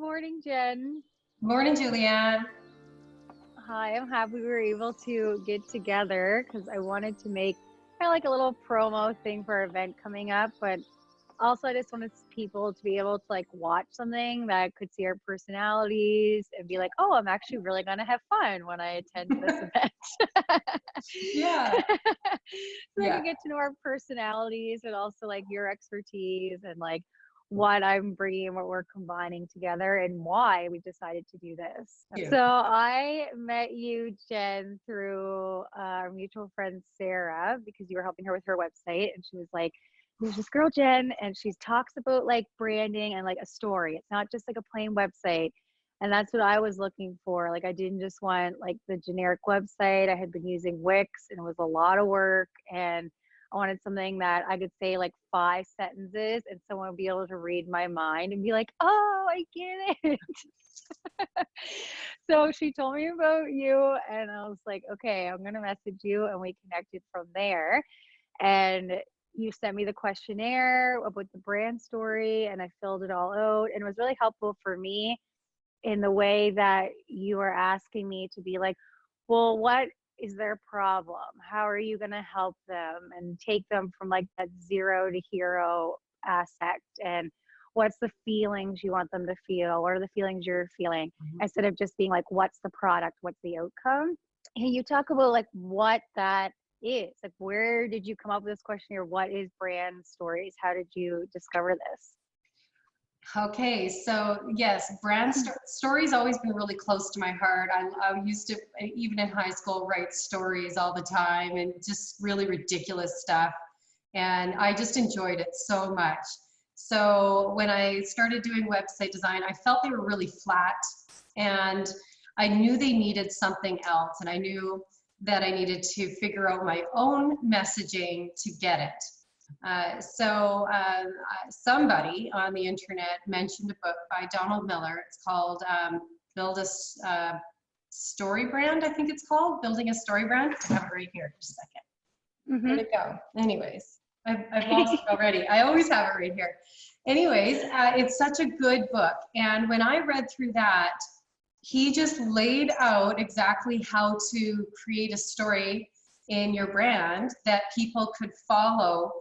morning, Jen. Morning, Julianne. Hi, I'm happy we were able to get together because I wanted to make kind of like a little promo thing for our event coming up, but also I just wanted people to be able to like watch something that could see our personalities and be like, oh, I'm actually really going to have fun when I attend this event. Yeah. So they can get to know our personalities and also like your expertise and like what I'm bringing, what we're combining together, and why we decided to do this. Yeah. So I met you, Jen, through our mutual friend Sarah, because you were helping her with her website, and she was like, there's this girl Jen, and she talks about like branding and like a story. It's not just like a plain website. And that's what I was looking for. Like I didn't just want like the generic website. I had been using Wix and it was a lot of work, and I wanted something that I could say like 5 sentences and someone would be able to read my mind and be like, oh, I get it. So she told me about you and I was like, okay, I'm going to message you, and we connected from there. And you sent me the questionnaire about the brand story and I filled it all out, and it was really helpful for me in the way that you are asking me to be like, well, what is their problem? How are you going to help them and take them from like that zero to hero aspect? And what's the feelings you want them to feel? What are the feelings you're feeling? Instead of just being like, what's the product? What's the outcome? And you talk about like what that is. Like, where did you come up with this questionnaire? What is brand stories? How did you discover this? Okay, so yes, brand stories always been really close to my heart. I used to, even in high school, write stories all the time and just really ridiculous stuff. And I just enjoyed it so much. So when I started doing website design, I felt they were really flat, and I knew they needed something else. And I knew that I needed to figure out my own messaging to get it. Somebody on the internet mentioned a book by Donald Miller. It's called Build a Story Brand, I think it's called, Building a Story Brand. I have it right here, just a second. Where'd it go? Anyways, I've lost it already. I always have it right here. Anyways, it's such a good book. And when I read through that, he just laid out exactly how to create a story in your brand that people could follow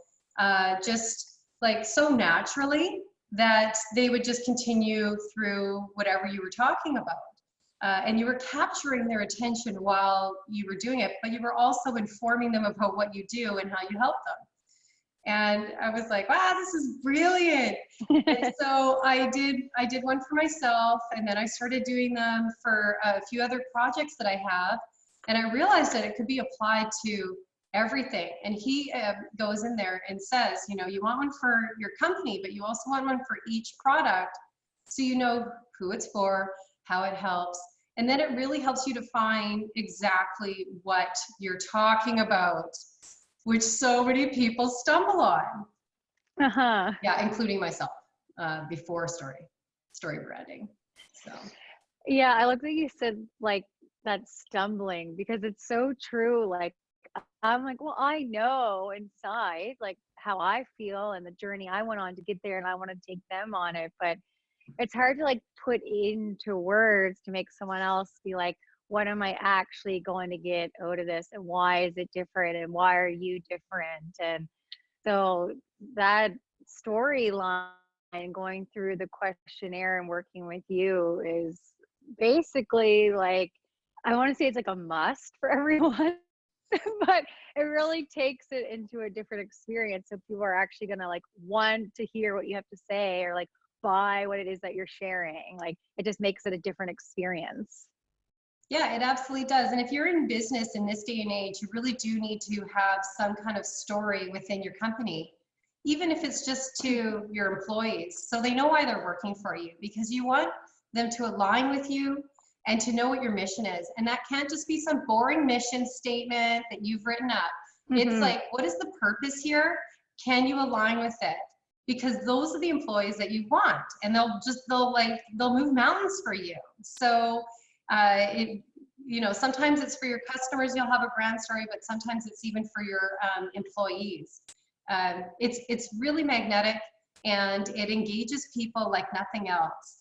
just like so naturally that they would just continue through whatever you were talking about. And you were capturing their attention while you were doing it, but you were also informing them about what you do and how you help them. And I was like, wow, this is brilliant. And so I did one for myself, and then I started doing them for a few other projects that I have. And I realized that it could be applied to everything. And he goes in there and says, you know, you want one for your company, but you also want one for each product, so you know who it's for, how it helps. And then it really helps you to find exactly what you're talking about, which so many people stumble on. Yeah, including myself, before story branding. So yeah, I like that you said like that stumbling, because it's so true. Like I'm like, well, I know inside like how I feel and the journey I went on to get there, and I want to take them on it, but it's hard to like put into words to make someone else be like, what am I actually going to get out of this, and why is it different, and why are you different? And so that storyline, going through the questionnaire and working with you, is basically like, I want to say it's like a must for everyone. But it really takes it into a different experience, so people are actually going to like want to hear what you have to say, or like buy what it is that you're sharing. Like it just makes it a different experience. yeah, it absolutely does. And if you're in business in this day and age, you really do need to have some kind of story within your company, even if it's just to your employees, so they know why they're working for you, because you want them to align with you and to know what your mission is. And that can't just be some boring mission statement that you've written up. It's like, what is the purpose here? Can you align with it? Because those are the employees that you want, and they'll move mountains for you. So you know, sometimes it's for your customers, you'll have a brand story, but sometimes it's even for your employees. It's really magnetic, and it engages people like nothing else.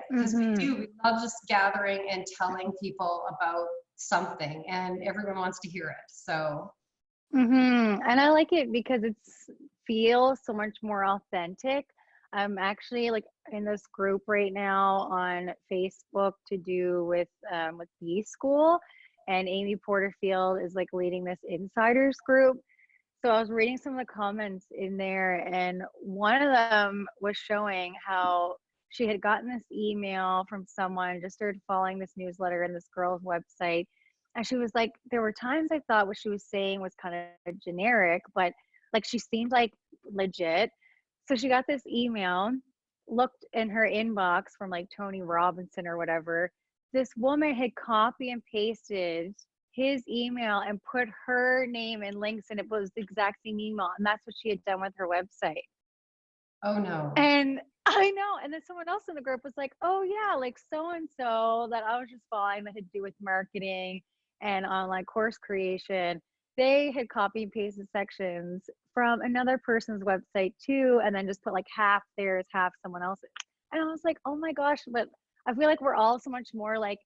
Because we love just gathering and telling people about something, and everyone wants to hear it. So And I like it because it's feels so much more authentic. I'm actually like in this group right now on Facebook to do with B School, and Amy Porterfield is like leading this insiders group. So I was reading some of the comments in there, and one of them was showing how she had gotten this email from someone, just started following this newsletter and this girl's website. And she was like, there were times I thought what she was saying was kind of generic, but like she seemed like legit. So she got this email, looked in her inbox from like Tony Robinson or whatever. This woman had copy and pasted his email and put her name and links, and it was the exact same email. And that's what she had done with her website. oh no. And I know. And then someone else in the group was like, oh yeah, like so and so that I was just following that had to do with marketing and online course creation. They had copy and pasted sections from another person's website too, and then just put like half theirs, half someone else's. And I was like, oh my gosh, but I feel like we're all so much more like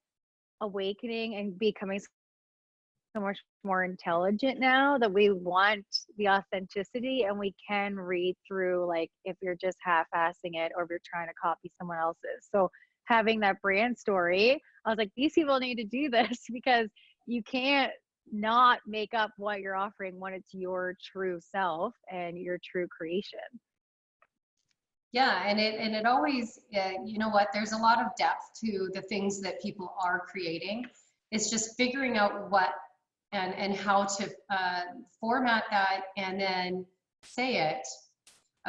awakening and becoming so much more intelligent now that we want the authenticity, and we can read through like if you're just half-assing it or if you're trying to copy someone else's. So having that brand story, I was like, these people need to do this because you can't not make up what you're offering when it's your true self and your true creation. Yeah, and it always, you know what, there's a lot of depth to the things that people are creating. It's just figuring out what and how to format that and then say it,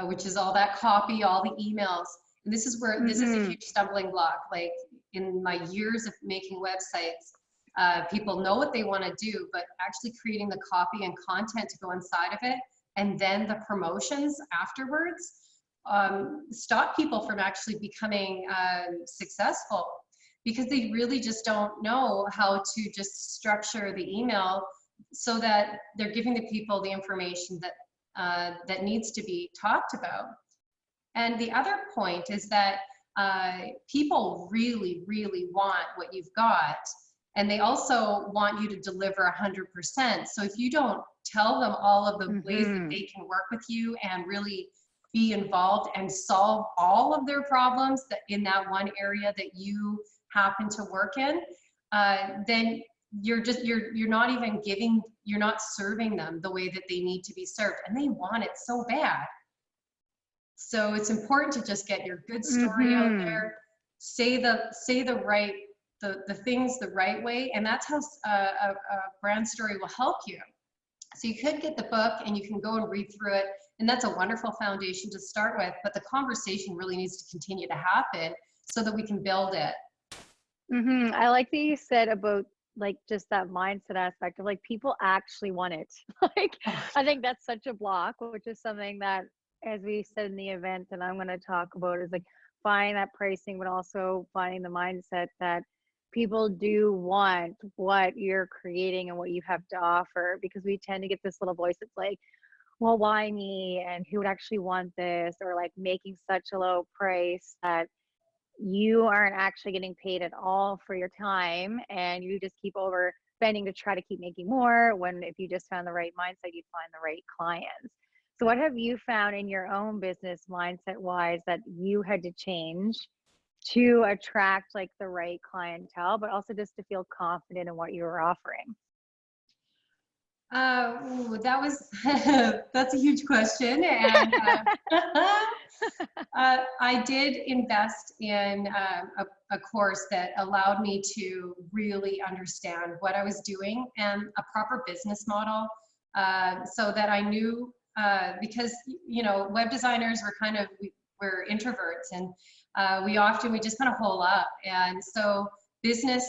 which is all that copy, all the emails. And this is where this is a huge stumbling block. Like in my years of making websites, people know what they want to do, but actually creating the copy and content to go inside of it, and then the promotions afterwards, stop people from actually becoming successful, because they really just don't know how to just structure the email so that they're giving the people the information that that needs to be talked about. And the other point is that people really, really want what you've got, and they also want you to deliver 100%. So if you don't tell them all of the ways that they can work with you and really be involved and solve all of their problems that in that one area that you happen to work in, then you're not even giving, you're not serving them the way that they need to be served, and they want it so bad. So it's important to just get your good story out there, say the right the things the right way, and that's how a brand story will help you. So you could get the book and you can go and read through it, and that's a wonderful foundation to start with, but the conversation really needs to continue to happen so that we can build it. I like that you said about like just that mindset aspect of like people actually want it. Like I think that's such a block, which is something that, as we said in the event, and I'm going to talk about, is like finding that pricing, but also finding the mindset that people do want what you're creating and what you have to offer, because we tend to get this little voice that's like, well, why me, and who would actually want this, or like making such a low price that you aren't actually getting paid at all for your time, and you just keep overspending to try to keep making more, when if you just found the right mindset, you'd find the right clients. So what have you found in your own business mindset wise that you had to change to attract like the right clientele, but also just to feel confident in what you were offering? That was that's a huge question, and I did invest in a course that allowed me to really understand what I was doing and a proper business model, so that I knew, because you know, web designers were we're introverts, and we just kind of hole up, and so business,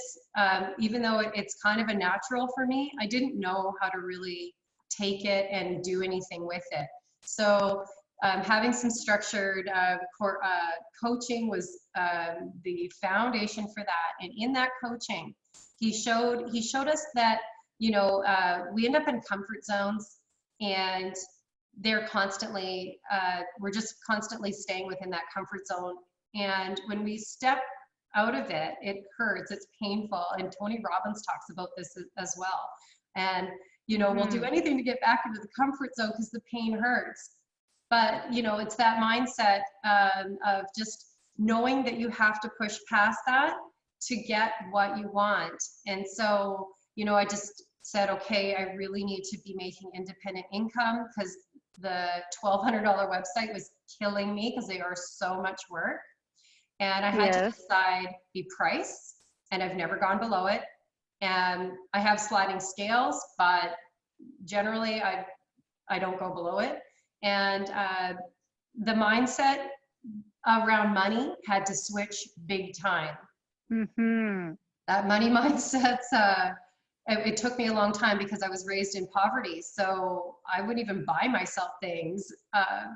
even though it's kind of a natural for me, I didn't know how to really take it and do anything with it. So having some structured coaching was the foundation for that. And in that coaching, he showed us that, you know, we end up in comfort zones, and they're constantly, we're just constantly staying within that comfort zone And when we step out of it, it hurts, it's painful. And Tony Robbins talks about this as well. And, you know, we'll do anything to get back into the comfort zone because the pain hurts. But, you know, it's that mindset of just knowing that you have to push past that to get what you want. And so, you know, I just said, okay, I really need to be making independent income because the $1,200 website was killing me because they are so much work. And I had to decide the price, and I've never gone below it. And I have sliding scales, but generally I don't go below it. And the mindset around money had to switch big time. That money mindset's, it took me a long time because I was raised in poverty. So I wouldn't even buy myself things.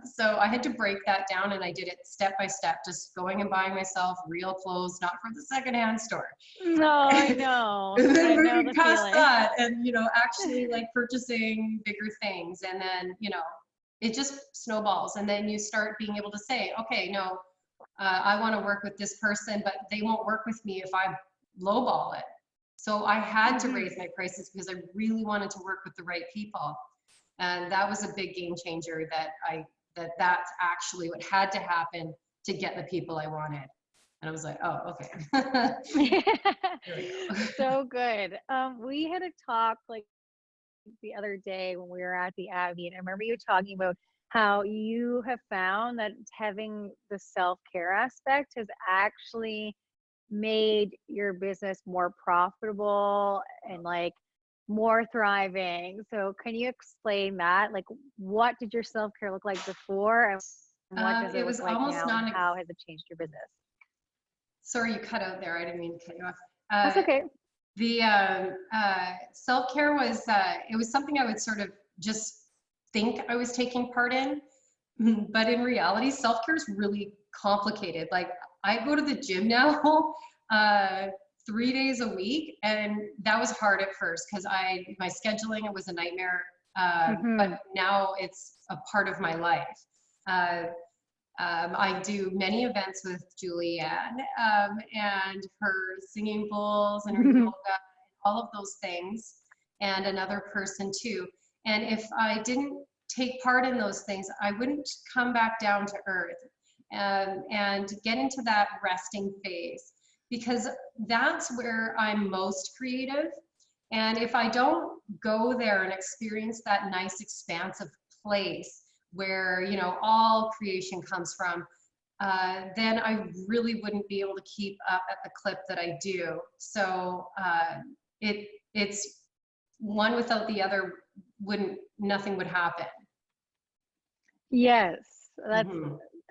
So I had to break that down, and I did it step by step, just going and buying myself real clothes, not from the secondhand store. No, I know. And then I know moving the past feeling. that, and, you know, actually like purchasing bigger things. And then, you know, it just snowballs. And then you start being able to say, okay, no, I want to work with this person, but they won't work with me if I lowball it. So I had to raise my prices because I really wanted to work with the right people. And that was a big game changer that's actually what had to happen to get the people I wanted. And I was like, oh, okay. So good. We had a talk like the other day when we were at the Abbey, and I remember you talking about how you have found that having the self-care aspect has actually made your business more profitable and like more thriving. So can you explain that? Like, what did your self-care look like before, and what does it look like now, and how has it changed your business? Sorry, you cut out there. I didn't mean to cut you off. That's okay. The self-care was, it was something I would sort of just think I was taking part in. But in reality, self-care is really complicated. Like, I go to the gym now 3 days a week, and that was hard at first because my scheduling, it was a nightmare. But now it's a part of my life. I do many events with Julianne and her singing bowls and her yoga, all of those things, and another person too. And if I didn't take part in those things, I wouldn't come back down to earth and get into that resting phase, because that's where I'm most creative. And if I don't go there and experience that nice expansive place where, you know, all creation comes from, then I really wouldn't be able to keep up at the clip that I do. So it's one without the other, nothing would happen. Yes, that's,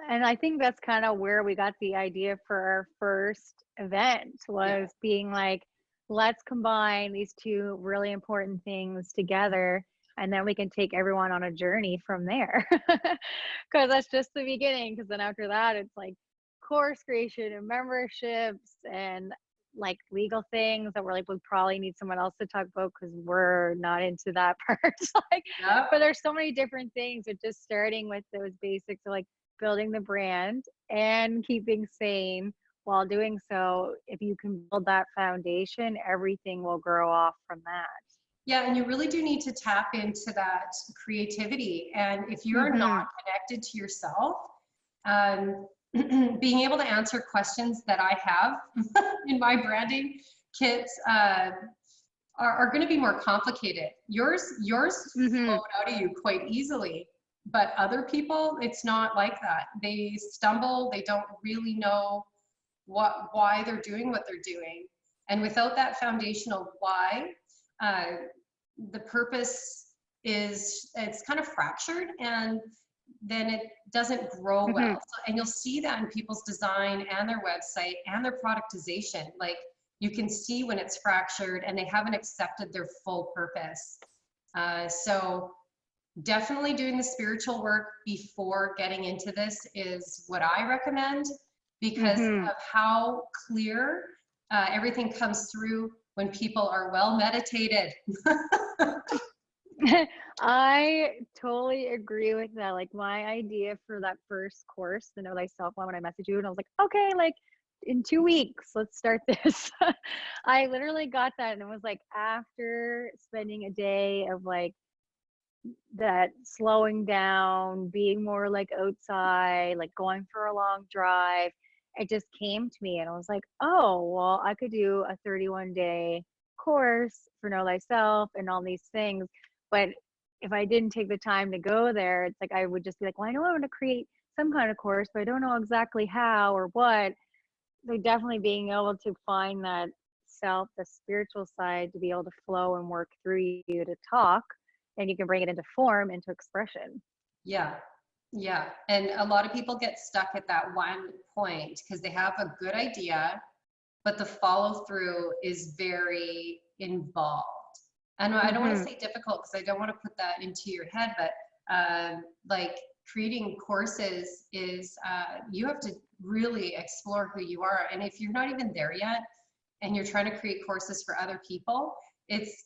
and I think that's kind of where we got the idea for our first event, was being like, let's combine these two really important things together, and then we can take everyone on a journey from there. Because that's just the beginning. Because then after that, it's like course creation and memberships and like legal things that we're like, we probably need someone else to talk about because we're not into that part. Like, but there's so many different things, but just starting with those basics of like building the brand and keeping sane while doing so. If you can build that foundation, everything will grow off from that. Yeah, and you really do need to tap into that creativity. And if you're not connected to yourself, being able to answer questions that I have in my branding kits are going to be more complicated. Yours flowed out of you quite easily, but other people, it's not like that. They stumble, they don't really know why they're doing what they're doing. And without that foundational why, the purpose it's kind of fractured, and then it doesn't grow well. So, and you'll see that in people's design and their website and their productization. Like, you can see when it's fractured and they haven't accepted their full purpose. So definitely doing the spiritual work before getting into this is what I recommend, because of how clear everything comes through when people are well meditated. I totally agree with that. Like my idea for that first course, the Know Thyself one, when I messaged you and I was like, okay, like in 2 weeks, let's start this. I literally got that and it was like after spending a day of like that slowing down, being more like outside, like going for a long drive, it just came to me and I was like, oh, well, I could do a 31-day course for Know Thyself and all these things. But if I didn't take the time to go there, it's like I would just be like, well, I know I want to create some kind of course, but I don't know exactly how or what. So definitely being able to find that self, the spiritual side, to be able to flow and work through you to talk, and you can bring it into form, into expression. Yeah. Yeah. And a lot of people get stuck at that one point because they have a good idea, but the follow through is very involved. And I don't want to Mm-hmm. say difficult because I don't want to put that into your head, but like creating courses is you have to really explore who you are. And if you're not even there yet and you're trying to create courses for other people, it's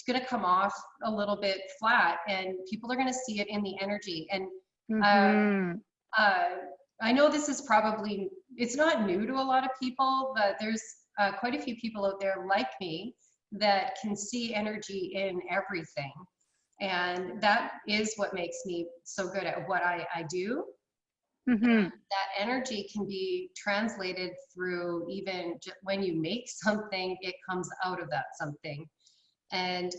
going to come off a little bit flat and people are going to see it in the energy. And uh, Mm-hmm. uh, I know this is probably, it's not new to a lot of people, but there's quite a few people out there like me that can see energy in everything. And that is what makes me so good at what I do. Mm-hmm. That energy can be translated through even when you make something, it comes out of that something. And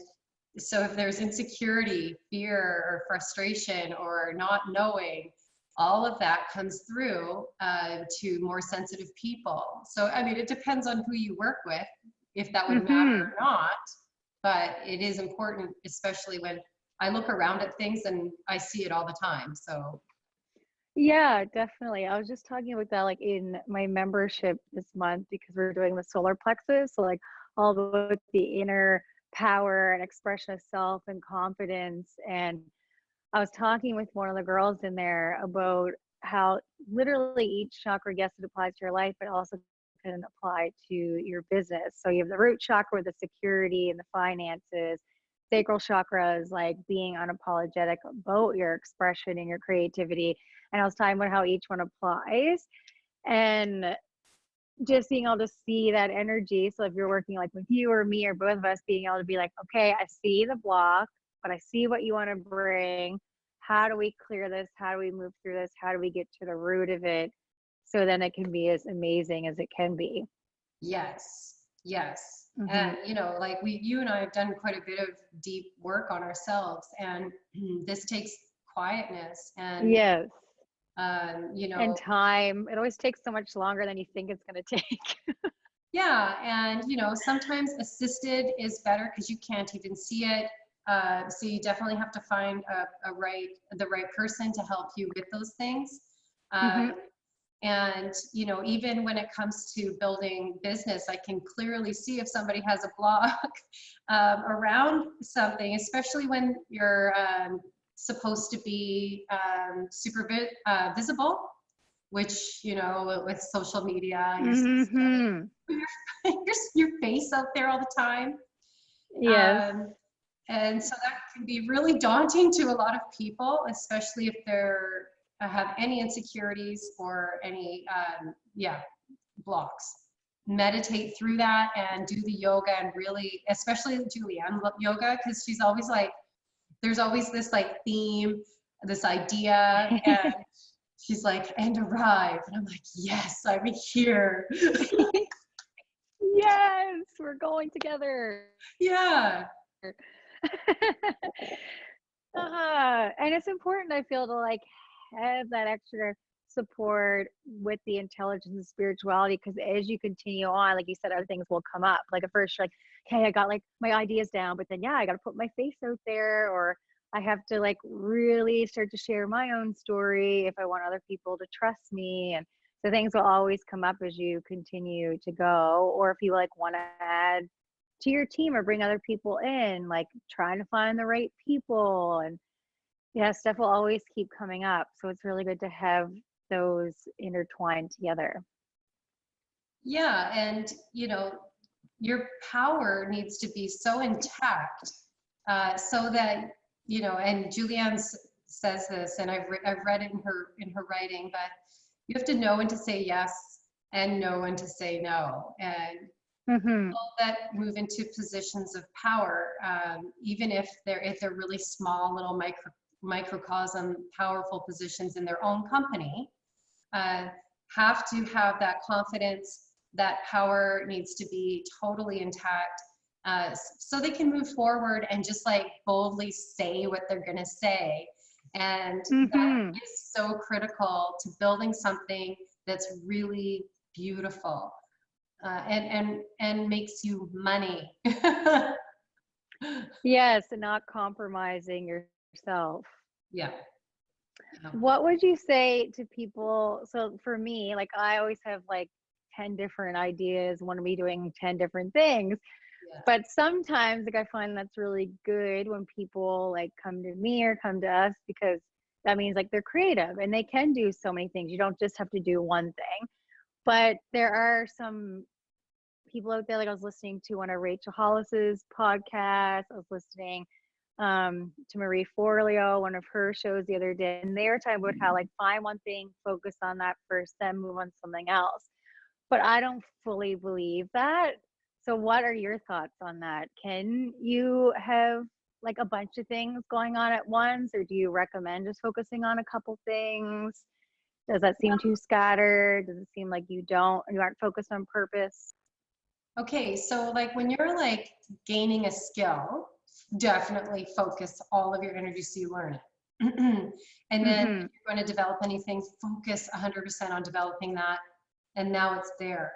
so if there's insecurity, fear, or frustration, or not knowing, all of that comes through to more sensitive people. So, I mean, it depends on who you work with, if that would matter Mm-hmm. or not. But it is important, especially when I look around at things and I see it all the time. So, Yeah, definitely. I was just talking about that like in my membership this month because we're doing the solar plexus. So like all the inner power and expression of self and confidence. And I was talking with one of the girls in there about how literally each chakra, yes, it applies to your life, but also can apply to your business. So you have the root chakra with the security and the finances. Sacral chakra is like being unapologetic about your expression and your creativity. And I was talking about how each one applies and just being able to see that energy. So if you're working like with you or me or both of us, being able to be like, okay, I see the block, but I see what you want to bring. How do we clear this? How do we move through this? How do we get to the root of it? So then it can be as amazing as it can be. yes, yes. Mm-hmm. And, like you and I have done quite a bit of deep work on ourselves, and this takes quietness and, Yes. you And know, time. It always takes so much longer than you think it's going to take. yeah, and sometimes assisted is better because you can't even see it. So you definitely have to find the right person to help you with those things. Mm-hmm. And even when it comes to building business, I can clearly see if somebody has a block around something, especially when you're supposed to be super visible, which with social media, you're supposed to Mm-hmm. your face out there all the time. Yes. Um, and so that can be really daunting to a lot of people, especially if they're have any insecurities or any blocks. Meditate through that and do the yoga and really, especially Julianne yoga, because she's always like, there's always this like theme, this idea, and she's like, and arrive. And I'm like, yes, I'm here. Yes, we're going together. Yeah. And it's important, I feel, to like have that extra support with the intelligence and spirituality because as you continue on, like you said, other things will come up. Like at first, you're like, okay, I got like my ideas down, but then yeah, I got to put my face out there, or I have to like really start to share my own story if I want other people to trust me. And so things will always come up as you continue to go, or if you like want to add to your team or bring other people in, like trying to find the right people. And yeah, stuff will always keep coming up. So it's really good to have those intertwined together. Yeah, and your power needs to be so intact so that you know, and Julianne says this, and I've read it in her writing, but you have to know when to say yes and know when to say no. And Mm-hmm. people that move into positions of power, even if they're really small, little microcosm, powerful positions in their own company, have to have that confidence. That power needs to be totally intact, so they can move forward and just like boldly say what they're going to say. And that Mm-hmm. is so critical to building something that's really beautiful, and makes you money. Yes, and not compromising yourself. Yeah. Yeah. What would you say to people? So for me, like I always have like 10 different ideas, want to be doing 10 different things. Yeah. But sometimes like I find that's really good when people like come to me or come to us, because that means like they're creative and they can do so many things. You don't just have to do one thing. But there are some people out there, like I was listening to one of Rachel Hollis's podcasts. I was listening to Marie Forleo, one of her shows the other day, and they were talking about how like find one thing, focus on that first, then move on to something else. But I don't fully believe that. So what are your thoughts on that? Can you have like a bunch of things going on at once, or do you recommend just focusing on a couple things? Does that seem too scattered? Does it seem like you aren't focused on purpose? Okay, so like when you're like gaining a skill, definitely focus all of your energy so you learn it. And then Mm-hmm. if you're going to develop anything, focus 100% on developing that. And now it's there.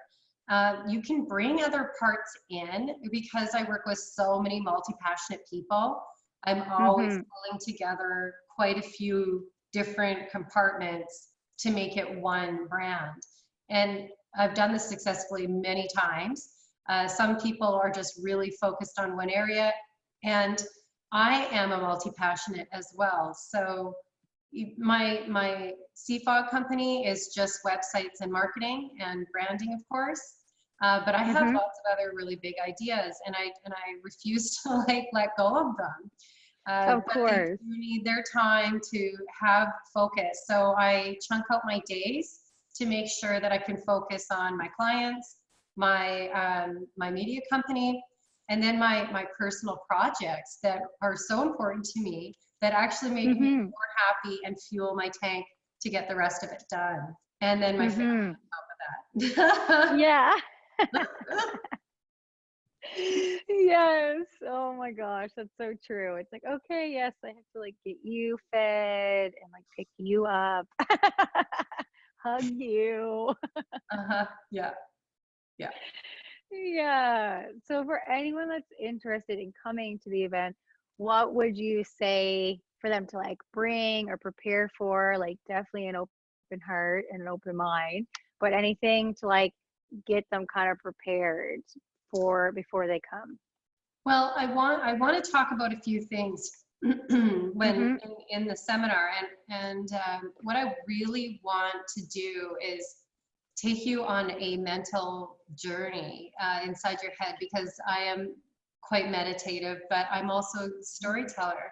You can bring other parts in, because I work with so many multi-passionate people. I'm always Mm-hmm. pulling together quite a few different compartments to make it one brand. And I've done this successfully many times. Some people are just really focused on one area, and I am a multi-passionate as well. So my CFOG company is just websites and marketing and branding, of course. But I have Mm-hmm. lots of other really big ideas, and I refuse to like let go of them. Of But they do course. need their time to have focus. So I chunk out my days to make sure that I can focus on my clients, my media company, and then my personal projects that are so important to me, that actually make me Mm-hmm. more happy and fuel my tank to get the rest of it done. And then my family Mm-hmm. on top of that. Yeah. Yes. Oh my gosh, that's so true. It's like, okay, yes, I have to like get you fed and like pick you up, hug you. Uh-huh. Yeah. Yeah. Yeah. So for anyone that's interested in coming to the event, what would you say for them to like bring or prepare for? Like definitely an open heart and an open mind, but anything to like get them kind of prepared for before they come. Well, I want to talk about a few things when Mm-hmm. in the seminar, and what I really want to do is take you on a mental journey inside your head, because I am quite meditative, but I'm also a storyteller.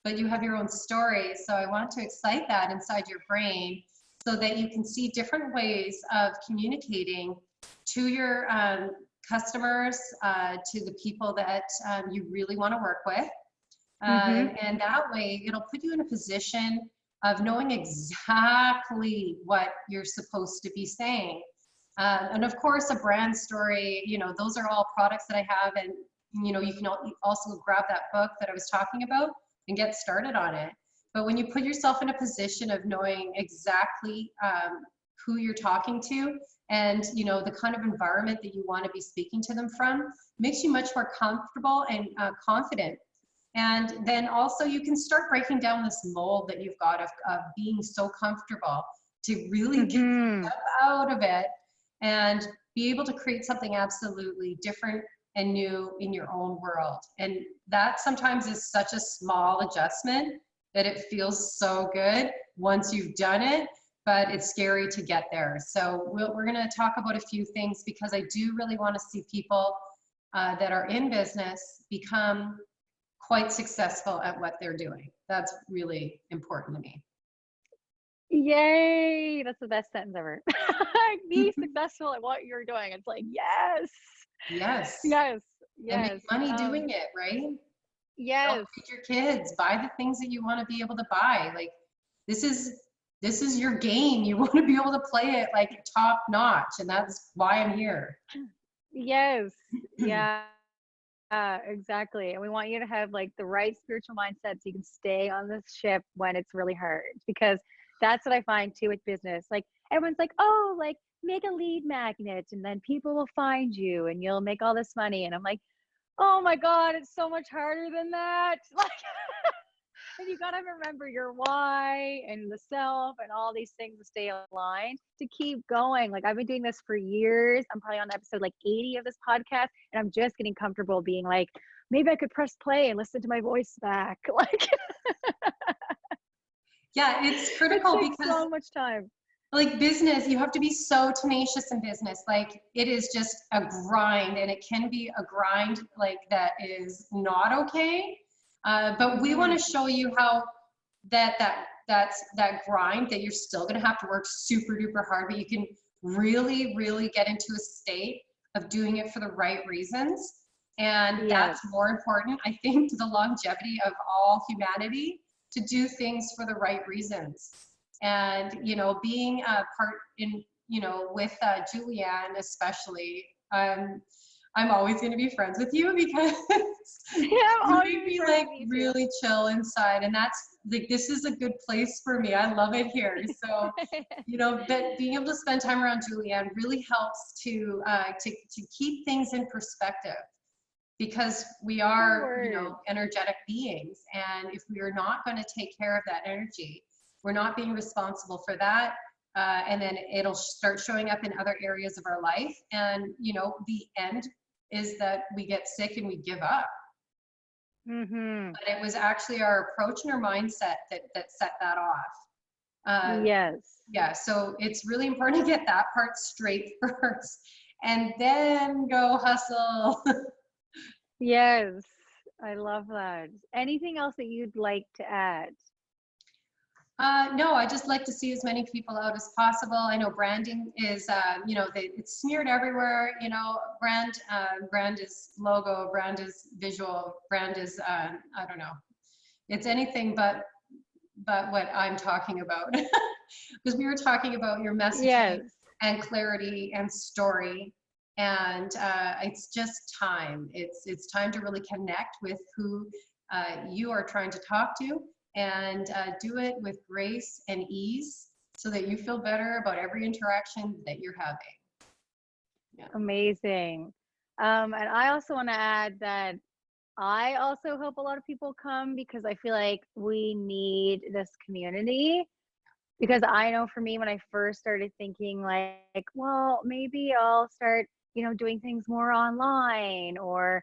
But you have your own story, so I want to excite that inside your brain so that you can see different ways of communicating to your customers, to the people that you really want to work with. Mm-hmm. And that way, it'll put you in a position of knowing exactly what you're supposed to be saying. And of course, a brand story, you know, those are all products that I have. And, you know, you can also grab that book that I was talking about and get started on it. But when you put yourself in a position of knowing exactly who you're talking to, and you know the kind of environment that you want to be speaking to them from, makes you much more comfortable and confident. And then also you can start breaking down this mold that you've got of being so comfortable, to really Mm-hmm. step out of it and be able to create something absolutely different and new in your own world. And that sometimes is such a small adjustment that it feels so good once you've done it, but it's scary to get there. So we're going to talk about a few things, because I do really want to see people that are in business become quite successful at what they're doing. That's really important to me. Yay! That's the best sentence ever. Be successful at what you're doing. It's like, yes, Yes. yes, And make yes. money doing it, right? Don't Yes, feed your kids. Buy the things that you want to be able to buy. Like this is your game. You want to be able to play it like top notch, and that's why I'm here. yes, yeah, exactly. And we want you to have like the right spiritual mindset so you can stay on this ship when it's really hard. Because that's what I find too with business. Like everyone's like, oh, like make a lead magnet and then people will find you and you'll make all this money. And I'm like, oh my God, it's so much harder than that. Like, and you got to remember your why and the self and all these things to stay aligned to keep going. Like I've been doing this for years. I'm probably on episode like 80 of this podcast and I'm just getting comfortable being like, maybe I could press play and listen to my voice back. Like, Yeah, it's it critical takes because so much time. like business, you have to be so tenacious in business. Like it is just a grind, and it can be a grind like that is not okay. But we want to show you how that grind that you're still going to have to work super duper hard, but you can really, really get into a state of doing it for the right reasons. And Yes. that's more important, I think, to the longevity of all humanity, to do things for the right reasons. And, you know, being a part in, you know, with Julianne especially, I'm always going to be friends with you because you make me like really chill inside. And that's like, this is a good place for me. I love it here. So, you know, but being able to spend time around Julianne really helps to keep things in perspective, because we are, you know, energetic beings. And if we are not going to take care of that energy, we're not being responsible for that. And then it'll start showing up in other areas of our life. And, you know, the end is that we get sick and we give up. But it was actually our approach and our mindset that set that off. Yes. Yeah, so it's really important to get that part straight first and then go hustle. Yes. I love that. Anything else that you'd like to add? No, I just like to see as many people out as possible. I know branding is, you know, it's smeared everywhere. You know, brand is logo, brand is visual, brand is, I don't know. It's anything but what I'm talking about. Because we were talking about your messaging and clarity and story. And it's just time. It's time to really connect with who you are trying to talk to, and do it with grace and ease so that you feel better about every interaction that you're having. Yeah. Amazing. And I also want to add that I also hope a lot of people come because I feel like we need this community. Because I know for me, when I first started thinking like, well, maybe I'll start, you know, doing things more online or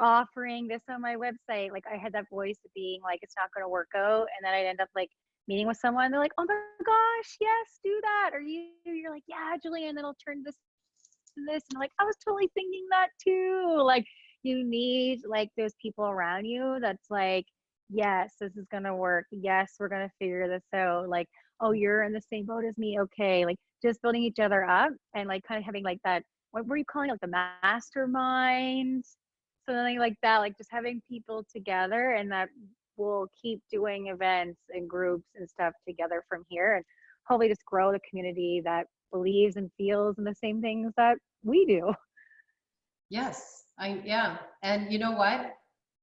offering this on my website. Like I had that voice of being like, it's not going to work out. And then I'd end up like meeting with someone. And they're like, oh my gosh, yes, do that. Or you're like, yeah, Julianne, then I'll turn this and this. And I'm like, I was totally thinking that too. Like you need like those people around you. That's like, yes, this is going to work. Yes, we're going to figure this out. Like, oh, you're in the same boat as me. Okay. Like just building each other up and like kind of having like that, what were you calling it? Like the mastermind? Something like that, like just having people together, and that we'll keep doing events and groups and stuff together from here, and hopefully just grow the community that believes and feels in the same things that we do. Yes, yeah. And you know what?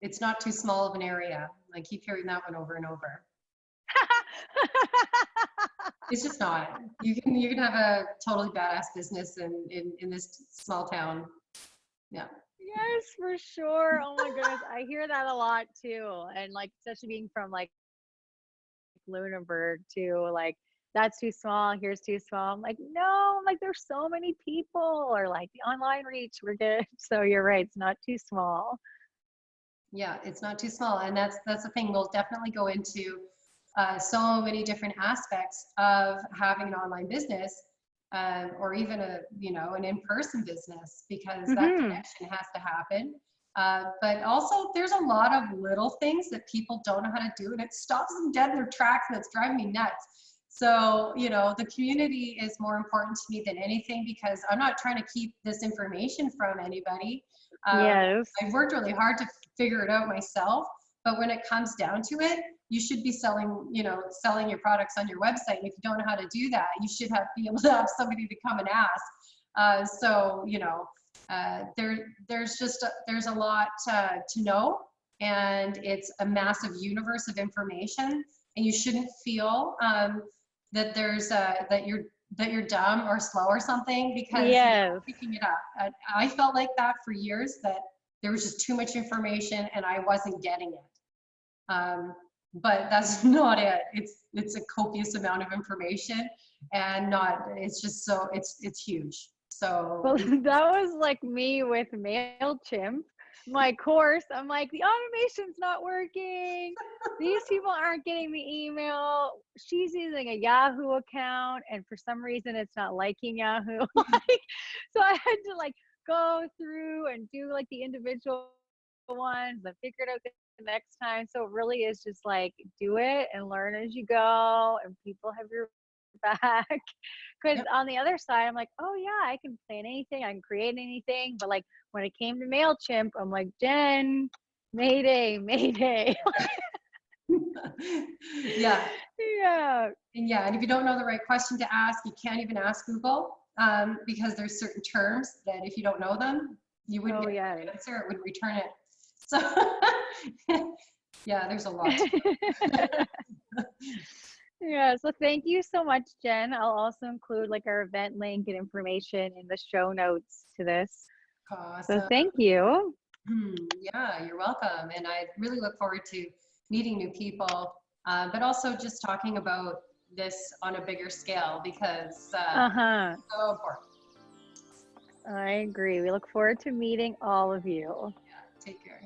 It's not too small of an area. I keep hearing that one over and over. It's just not. You can have a totally badass business in this small town. Yeah. Yes, for sure. Oh my goodness. I hear that a lot too. And like, especially being from like Lunenburg too, like that's too small, here's too small. I'm like, no, like there's so many people, or like the online reach, we're good. So you're right, it's not too small. Yeah, it's not too small. And that's the thing. We'll definitely go into so many different aspects of having an online business, or even an in-person business, because that connection has to happen. But also there's a lot of little things that people don't know how to do, and it stops them dead in their tracks, and it's driving me nuts. So, you know, the community is more important to me than anything, because I'm not trying to keep this information from anybody. Yes. I've worked really hard to figure it out myself, but when it comes down to it, you should be selling, you know, selling your products on your website. And if you don't know how to do that, you should be able to have somebody to come and ask. So, you know, there's a lot to know, and it's a massive universe of information, and you shouldn't feel that you're dumb or slow or something because you're not picking it up. I felt like that for years, that there was just too much information and I wasn't getting it. But that's not it. It's a copious amount of information, and it's just so, it's huge. So Well, that was like me with MailChimp. My course, I'm like, the automation's not working. These people aren't getting the email. She's using a Yahoo account, and for some reason it's not liking Yahoo. So I had to like go through and do like the individual ones and figure it out the next time. So it really is just like do it and learn as you go, and people have your back. Because yep. on the other side, I'm like, oh yeah, I can plan anything, I can create anything. But like when it came to MailChimp, I'm like, Jen, Mayday, Mayday. Yeah. Yeah. And if you don't know the right question to ask, you can't even ask Google, because there's certain terms that if you don't know them, you wouldn't get an answer. It would return it. So yeah, there's a lot to know. Yeah, so thank you so much, Jen. I'll also include like our event link and information in the show notes to this. Awesome. So thank you. Yeah, you're welcome. And I really look forward to meeting new people, but also just talking about this on a bigger scale, because it's so important. I agree. We look forward to meeting all of you. Yeah, take care.